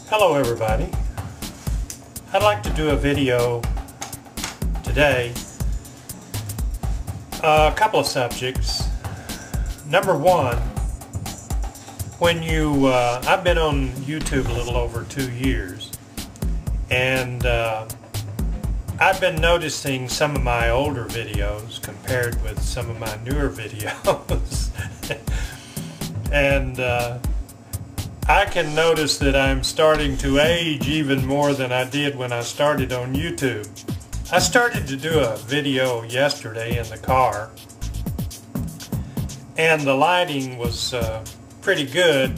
Hello everybody. I'd like to do a video today, a couple of subjects. Number one, I've been on YouTube a little over 2 years, and I've been noticing some of my older videos compared with some of my newer videos. And I can notice that I'm starting to age even more than I did when I started on YouTube. I started to do a video yesterday in the car, and the lighting was pretty good,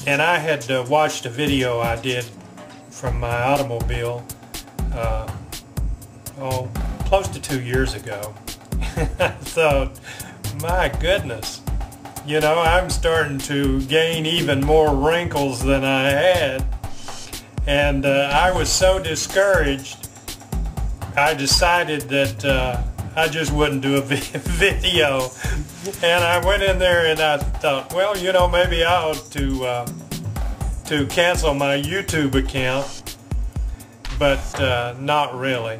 and I had watched a video I did from my automobile close to 2 years ago. I thought, my goodness, you know, I'm starting to gain even more wrinkles than I had, and I was so discouraged I decided that I just wouldn't do a video. And I went in there and I thought, well, you know, maybe I ought to cancel my YouTube account, but not really.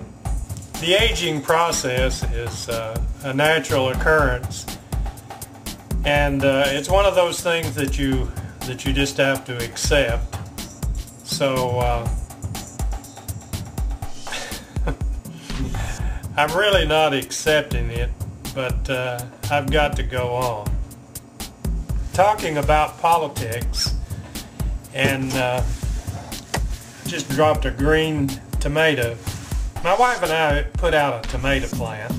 The aging process is a natural occurrence, and it's one of those things that you just have to accept. So I'm really not accepting it, but I've got to go on. Talking about politics, and just dropped a green tomato. My wife and I put out a tomato plant,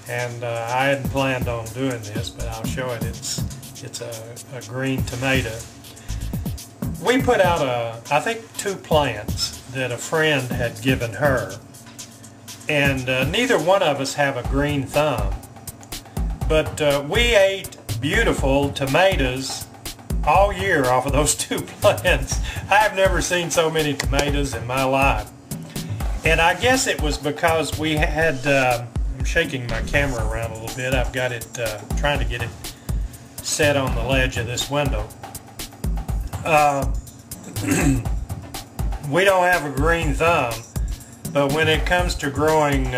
and I hadn't planned on doing this, but I'll show it. It's a green tomato. We put out I think 2 plants that a friend had given her, and neither one of us have a green thumb, but we ate beautiful tomatoes all year off of those 2 plants. I've never seen so many tomatoes in my life, and I guess it was because we had I'm shaking my camera around a little bit. I've got it trying to get it set on the ledge of this window. We don't have a green thumb, but when it comes to growing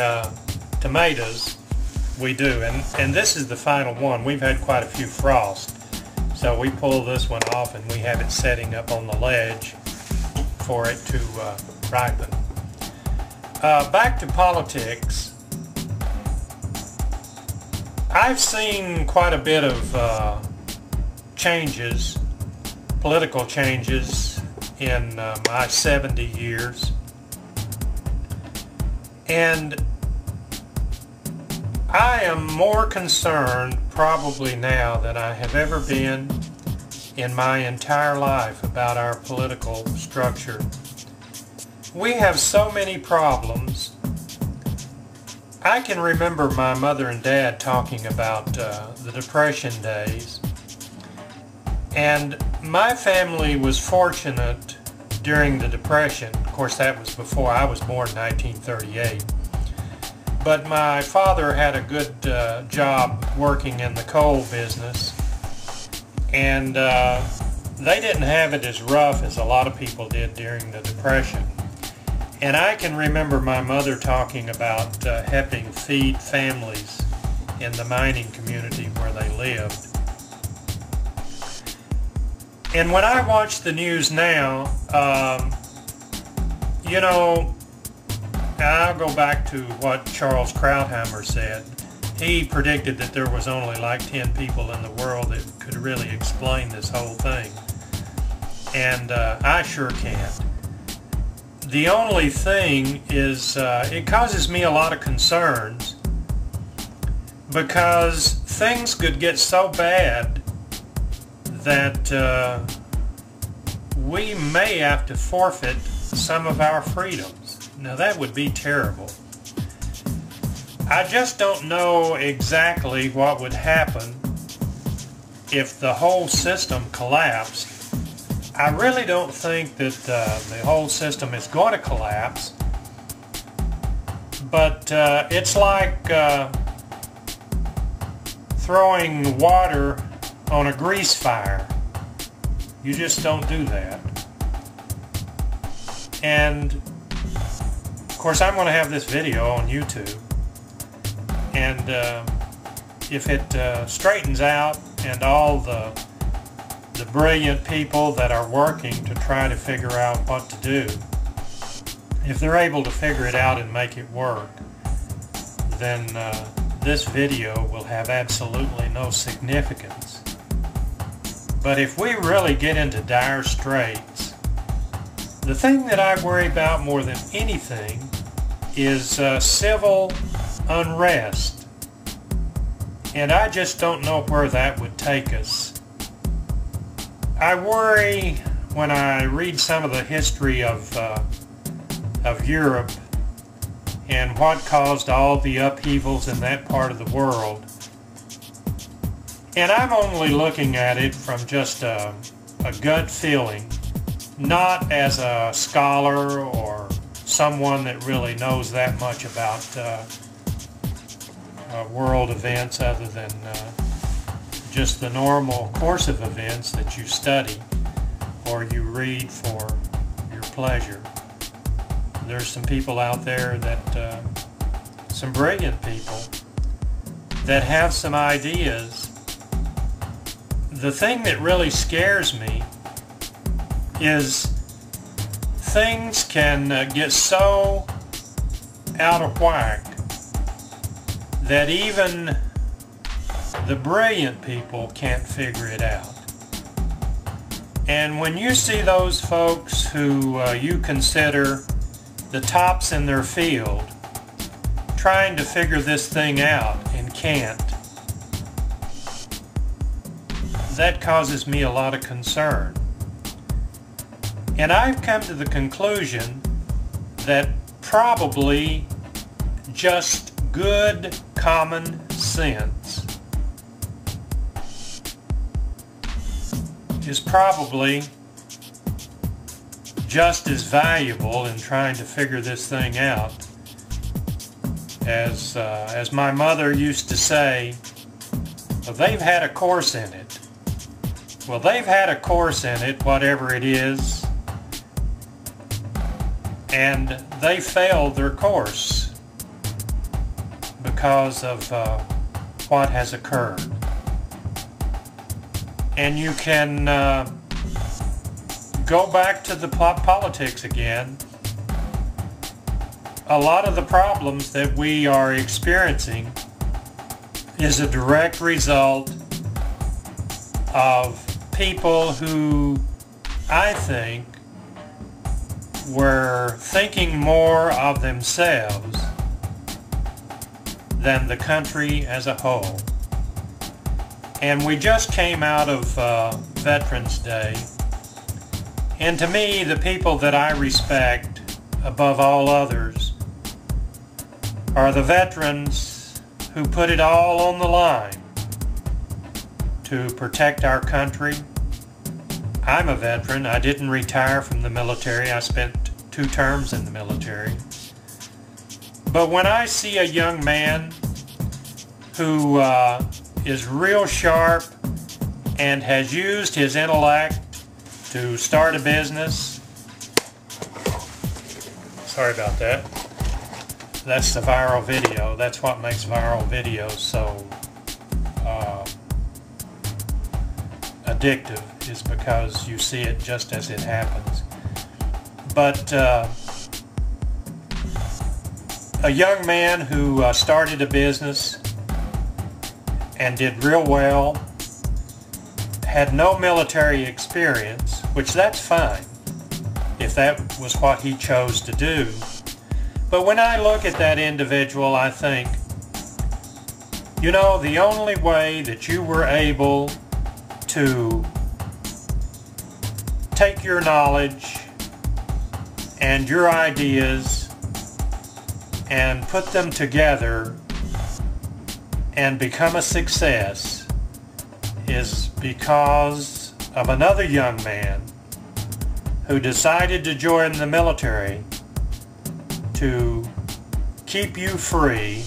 tomatoes, we do. And this is the final one. We've had quite a few frosts, so we pull this one off and we have it setting up on the ledge for it to ripen. Back to politics. I've seen quite a bit of changes, political changes, in my 70 years. And I am more concerned probably now than I have ever been in my entire life about our political structure. We have so many problems. I can remember my mother and dad talking about the Depression days, and my family was fortunate during the Depression. Of course, that was before I was born in 1938. But my father had a good job working in the coal business, and they didn't have it as rough as a lot of people did during the Depression. And I can remember my mother talking about helping feed families in the mining community where they lived. And when I watch the news now, you know, I'll go back to what Charles Krauthammer said. He predicted that there was only like 10 people in the world that could really explain this whole thing. And I sure can't. The only thing is, it causes me a lot of concerns, because things could get so bad that we may have to forfeit some of our freedoms. Now that would be terrible. I just don't know exactly what would happen if the whole system collapsed. I really don't think that the whole system is going to collapse, but it's like throwing water on a grease fire. You just don't do that. And of course I'm going to have this video on YouTube, and if it straightens out and all the brilliant people that are working to try to figure out what to do, if they're able to figure it out and make it work, then this video will have absolutely no significance. But if we really get into dire straits, the thing that I worry about more than anything is civil unrest. And I just don't know where that would take us. I worry when I read some of the history of Europe and what caused all the upheavals in that part of the world. And I'm only looking at it from just a gut feeling, not as a scholar or someone that really knows that much about world events other than just the normal course of events that you study or you read for your pleasure. There's some people out there that, some brilliant people that have some ideas. The thing that really scares me is things can get so out of whack that even the brilliant people can't figure it out. And when you see those folks who you consider the tops in their field trying to figure this thing out and can't, that causes me a lot of concern. And I've come to the conclusion that probably just good common sense is probably just as valuable in trying to figure this thing out as my mother used to say, well, they've had a course in it. Well, they've had a course in it, whatever it is, and they failed their course because of what has occurred. And you can go back to the politics again. A lot of the problems that we are experiencing is a direct result of people who, I think, were thinking more of themselves than the country as a whole. And we just came out of Veterans Day, and to me, the people that I respect above all others are the veterans who put it all on the line to protect our country. I'm a veteran. I didn't retire from the military. I spent 2 terms in the military. But when I see a young man who is real sharp and has used his intellect to start a business, sorry about that. That's the viral video. That's what makes viral videos so addictive, is because you see it just as it happens. But a young man who started a business and did real well, had no military experience, which that's fine if that was what he chose to do. But when I look at that individual, I think, you know, the only way that you were able to take your knowledge and your ideas and put them together and become a success is because of another young man who decided to join the military to keep you free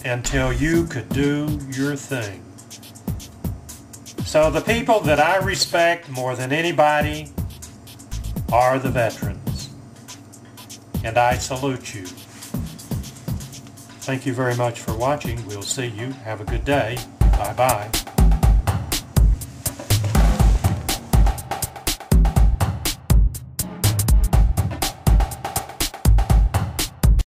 until you could do your thing. So the people that I respect more than anybody are the veterans. and I salute you. Thank you very much for watching. We'll see you. Have a good day. Bye-bye.